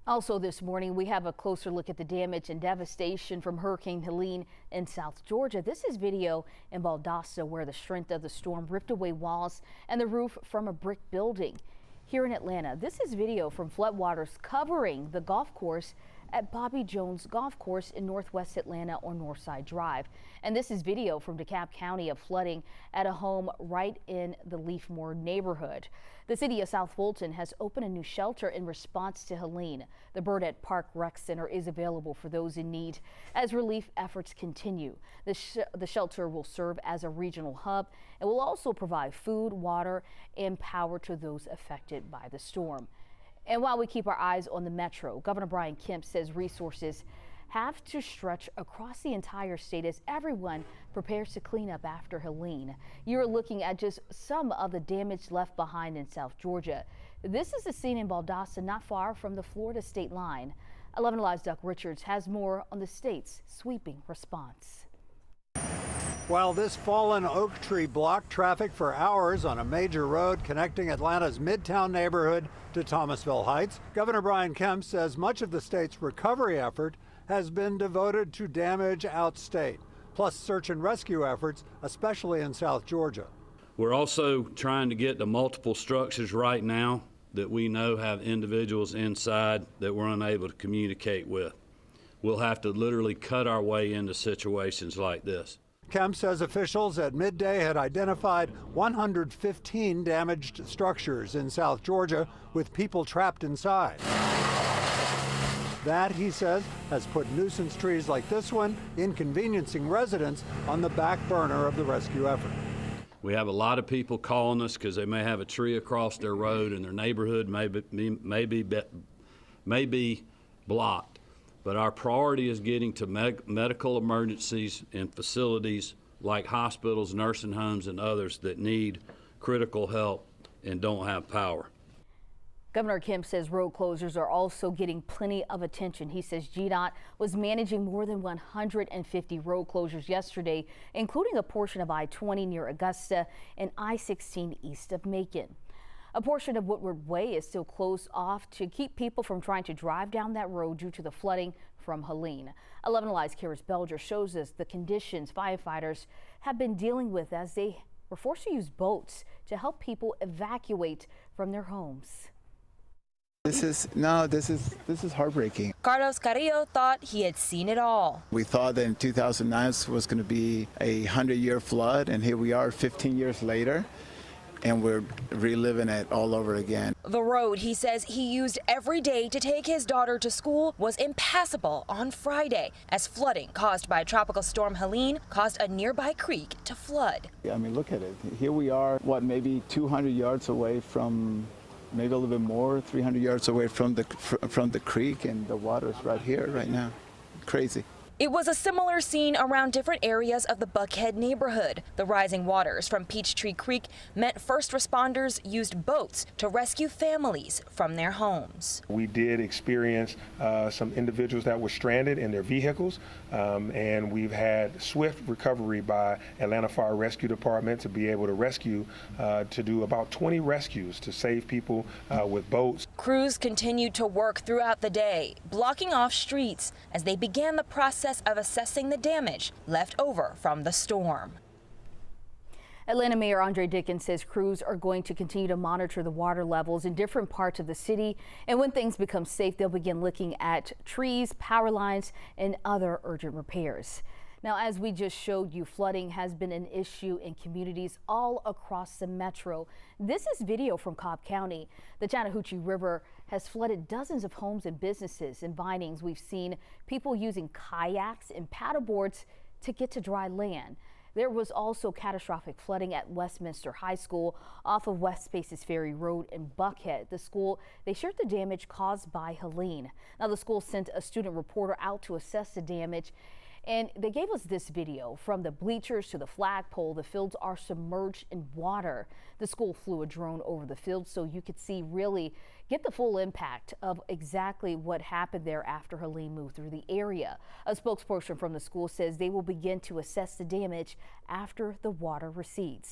Also this morning, we have a closer look at the damage and devastation from Hurricane Helene in South Georgia. This is video in Valdosta where the strength of the storm ripped away walls and the roof from a brick building. Here in Atlanta, this is video from floodwaters covering the golf course at Bobby Jones Golf Course in Northwest Atlanta on Northside Drive. And this is video from DeKalb County of flooding at a home right in the Leafmore neighborhood. The city of South Fulton has opened a new shelter in response to Helene. The Burdett Park Rec Center is available for those in need as relief efforts continue. The shelter will serve as a regional hub and will also provide food, water, and power to those affected by the storm. And while we keep our eyes on the metro, Governor Brian Kemp says resources have to stretch across the entire state as everyone prepares to clean up after Helene. You're looking at just some of the damage left behind in South Georgia. This is the scene in Valdosta, not far from the Florida state line. 11 Alive's Doug Richards has more on the state's sweeping response. While this fallen oak tree blocked traffic for hours on a major road connecting Atlanta's Midtown neighborhood to Thomasville Heights, Governor Brian Kemp says much of the state's recovery effort has been devoted to damage outstate, plus search and rescue efforts, especially in South Georgia. We're also trying to get to multiple structures right now that we know have individuals inside that we're unable to communicate with. We'll have to literally cut our way into situations like this. Kemp says officials at midday had identified 115 damaged structures in South Georgia with people trapped inside. That, he says, has put nuisance trees like this one inconveniencing residents on the back burner of the rescue effort. We have a lot of people calling us because they may have a tree across their road and their neighborhood may be blocked. But our priority is getting to medical emergencies in facilities like hospitals, nursing homes, and others that need critical help and don't have power. Governor Kemp says road closures are also getting plenty of attention. He says GDOT was managing more than 150 road closures yesterday, including a portion of I-20 near Augusta and I-16 east of Macon. A portion of Woodward Way is still closed off to keep people from trying to drive down that road due to the flooding from Helene. 11 Alive's Karis Belger shows us the conditions firefighters have been dealing with as they were forced to use boats to help people evacuate from their homes. This is heartbreaking. Carlos Carrillo thought he had seen it all. We thought that in 2009 was going to be a 100-year flood, and here we are 15 years later. And we're reliving it all over again. The road he says he used every day to take his daughter to school was impassable on Friday as flooding caused by Tropical Storm Helene caused a nearby creek to flood. I mean, look at it. Here we are, maybe 200 yards away from, maybe a little bit more, 300 yards away from the creek, and the water's right here, right now. Crazy. It was a similar scene around different areas of the Buckhead neighborhood. The rising waters from Peachtree Creek meant first responders used boats to rescue families from their homes. We did experience some individuals that were stranded in their vehicles, and we've had swift recovery by Atlanta Fire Rescue Department to be able to rescue, to do about 20 rescues to save people with boats. Crews continued to work throughout the day, blocking off streets as they began the process of assessing the damage left over from the storm. Atlanta Mayor Andre Dickens says crews are going to continue to monitor the water levels in different parts of the city, and when things become safe, they'll begin looking at trees, power lines, and other urgent repairs. Now, as we just showed you, flooding has been an issue in communities all across the metro. This is video from Cobb County. The Chattahoochee River has flooded dozens of homes and businesses. In Vinings, we've seen people using kayaks and paddleboards to get to dry land. There was also catastrophic flooding at Westminster High School off of West Spaces Ferry Road in Buckhead. The school, they shared the damage caused by Helene. Now, the school sent a student reporter out to assess the damage, and they gave us this video. From the bleachers to the flagpole, the fields are submerged in water. The school flew a drone over the field so you could see, really get the full impact of exactly what happened there after Helene moved through the area. A spokesperson from the school says they will begin to assess the damage after the water recedes.